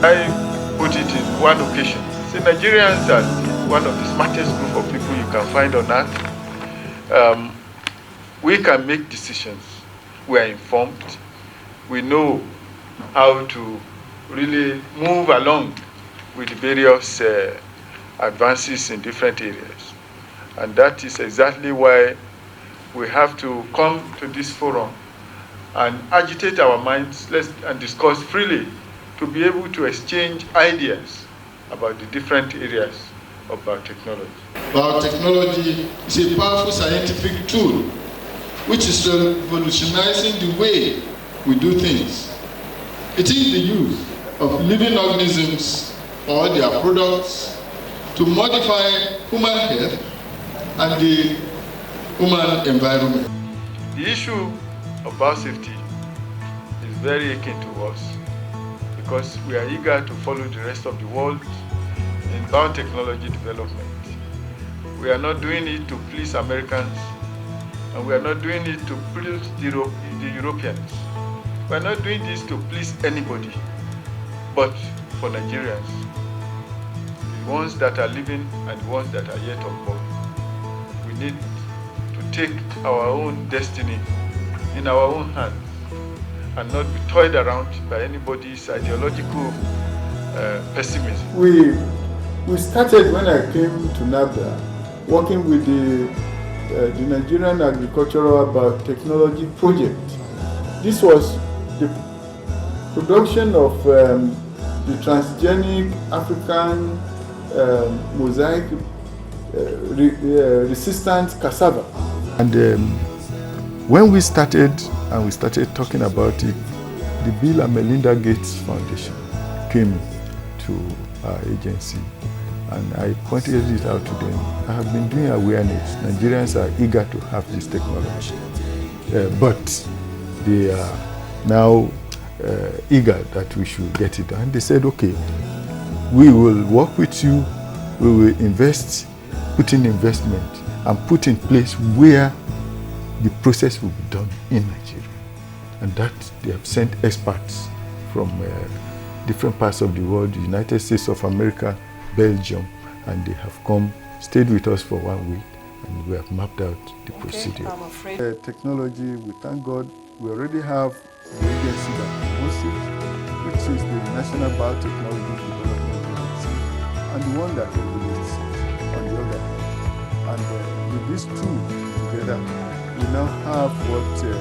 I put it in one occasion. See, Nigerians are one of the smartest group of people you can find on earth. We can make decisions. We are informed. We know how to really move along with the various advances in different areas. And that is exactly why we have to come to this forum and agitate our minds and discuss freely to be able to exchange ideas about the different areas of biotechnology. Biotechnology is a powerful scientific tool which is revolutionizing the way we do things. It is the use of living organisms or their products to modify human health and the human environment. The issue of biosafety is very akin to us because we are eager to follow the rest of the world in biotechnology development. We are not doing it to please Americans, and we are not doing it to please the Europeans. We are not doing this to please anybody, but for Nigerians, the ones that are living and the ones that are yet unborn. We need to take our own destiny in our own hands and not be toyed around by anybody's ideological pessimism. We started when I came to NAFDA working with the Nigerian Agricultural Biotechnology Project. This was the production of the transgenic African mosaic resistant cassava. And when we started talking about it, the Bill and Melinda Gates Foundation came to our agency, and I pointed it out to them. I have been doing awareness. Nigerians are eager to have this technology, but they are now eager that we should get it. And they said, okay, we will work with you, we will put in investment and put in place where the process will be done in Nigeria. And that they have sent experts from different parts of the world, the United States of America, Belgium, and they have come, stayed with us for 1 week, and we have mapped out the procedure. I'm afraid. Technology, we thank God, we already have the agency that owns it, which is the National Biotechnology Development Agency, and the one that regulates it on the other hand. And with these two together, we now have what the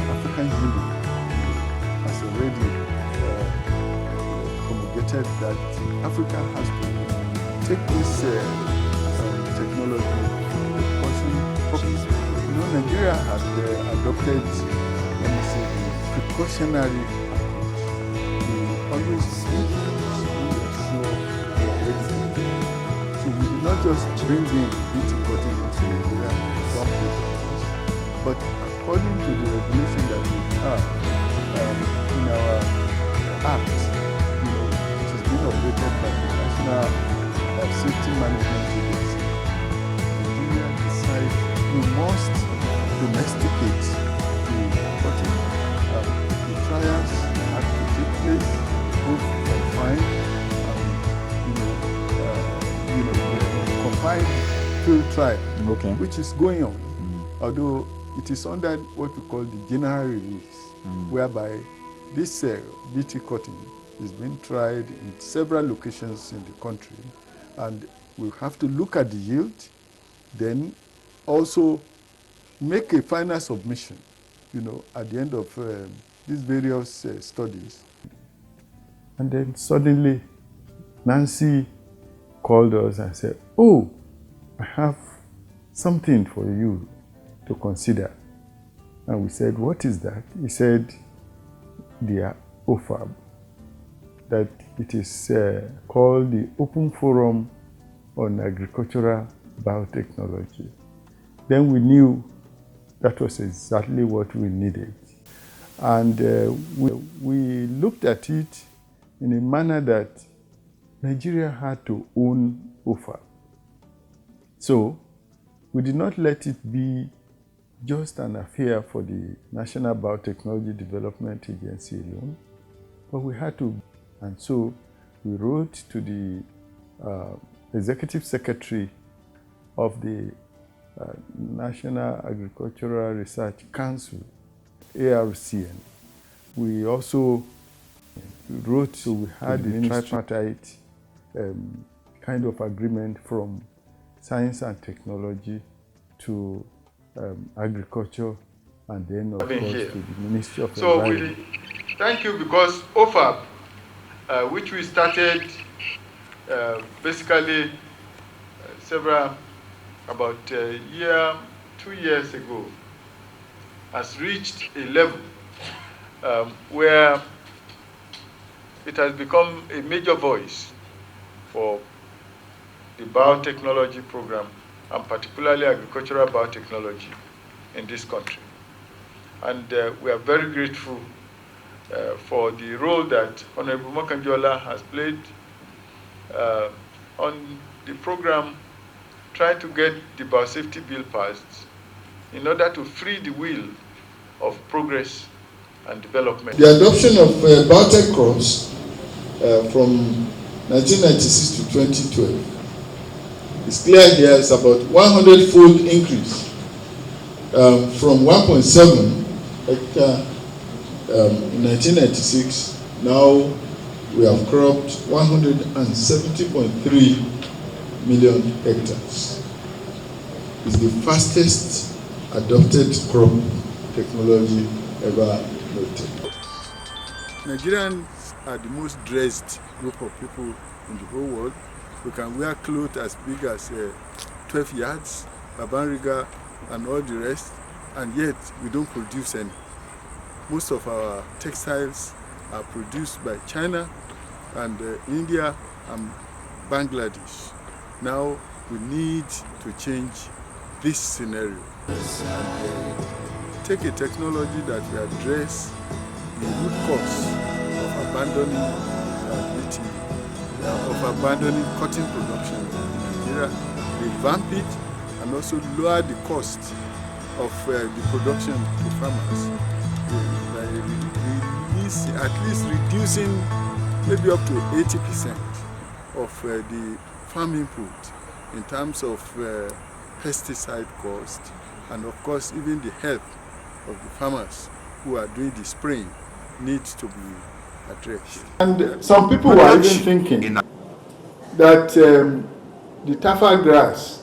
African Union has already promulgated, that Africa has to take this technology precaution. Nigeria has adopted, let me say, the precautionary approach. We always think we are sure we are ready to do. So we do not just bring in BT cotton into Nigeria and dump it on us, but according to the regulation that we have in our act, which is being operated by the National Safety Management Agency, Nigeria decides we must domesticate the cotton. The trials have to take place, both confined and confined field trial, which is going on. Although it is under what we call the general release, whereby this BT cotton is being tried in several locations in the country, and we have to look at the yield, then also make a final submission, at the end of these various studies. And then suddenly, Nancy called us and said, "Oh, I have something for you to consider." And we said, "What is that?" He said, "The OFAB, that it is called the Open Forum on Agricultural Biotechnology." Then we knew that was exactly what we needed. And we looked at it in a manner that Nigeria had to own OFAB. So we did not let it be just an affair for the National Biotechnology Development Agency alone. but we had to. And so we wrote to the Executive Secretary of the National Agricultural Research Council, ARCN. We also wrote, so we had a tripartite kind of agreement from science and technology to agriculture, and then of course here. to the Ministry of So Environment. thank you, because OFAB, which we started basically about a year, 2 years ago, has reached a level where it has become a major voice for the biotechnology program, and particularly agricultural biotechnology in this country. And we are very grateful for the role that Honorable Mokanjola has played on the program, trying to get the biosafety bill passed in order to free the wheel of progress and development. The adoption of biotech crops from 1996 to 2012 is clear here. It's about 100-fold increase from 1.7 hectare in 1996. Now we have cropped 170.3 million hectares. It's the fastest adopted crop technology ever noted. Nigerians are the most dressed group of people in the whole world. We can wear clothes as big as 12 yards, Babariga, and all the rest, and yet we don't produce any. Most of our textiles are produced by China and India and Bangladesh. Now we need to change this scenario and take a technology that will address the root cause of abandoning cotton production in Nigeria, revamp it, and also lower the cost of the production to farmers, at least reducing maybe up to 80% of the farm input in terms of pesticide cost, and of course even the health of the farmers who are doing the spraying needs to be addressed. And some people were even thinking that the taffa grass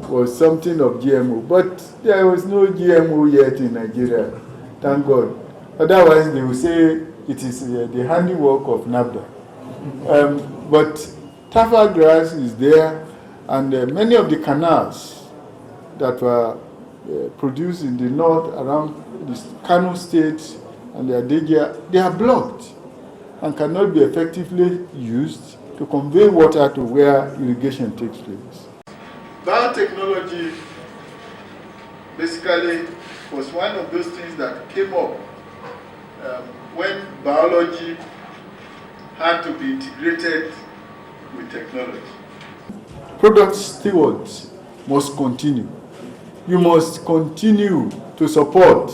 was something of GMO, but there was no GMO yet in Nigeria, thank God. Otherwise they will say it is the handiwork of NAFDA. But taffa grass is there, and many of the canals that were produced in the north around the Kano State and the Adegia, they are blocked and cannot be effectively used to convey water to where irrigation takes place. Biotechnology basically was one of those things that came up when biology had to be integrated with technology. Product stewards must continue. You must continue to support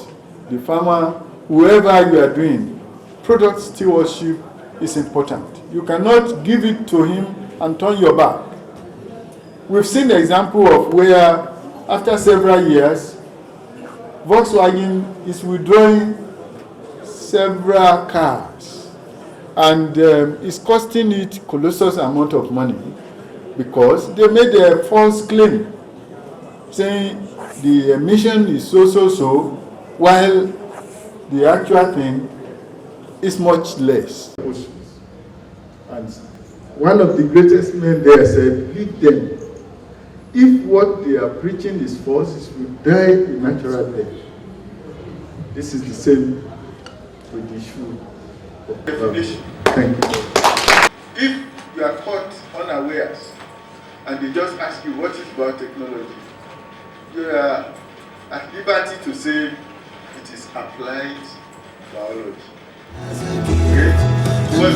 the farmer, whoever you are doing. Product stewardship is important. You cannot give it to him and turn your back. We've seen the example of where, after several years, Volkswagen is withdrawing several cars, and it's costing it colossal amount of money because they made a false claim saying the emission is so, while the actual thing is much less. And one of the greatest men there said, lead them. If what they are preaching is false, it will die a natural death. This is the same with the issue of definition. Thank you. If you are caught unawares and they just ask you what is biotechnology, you are at liberty to say it is applied biology. Okay? Well,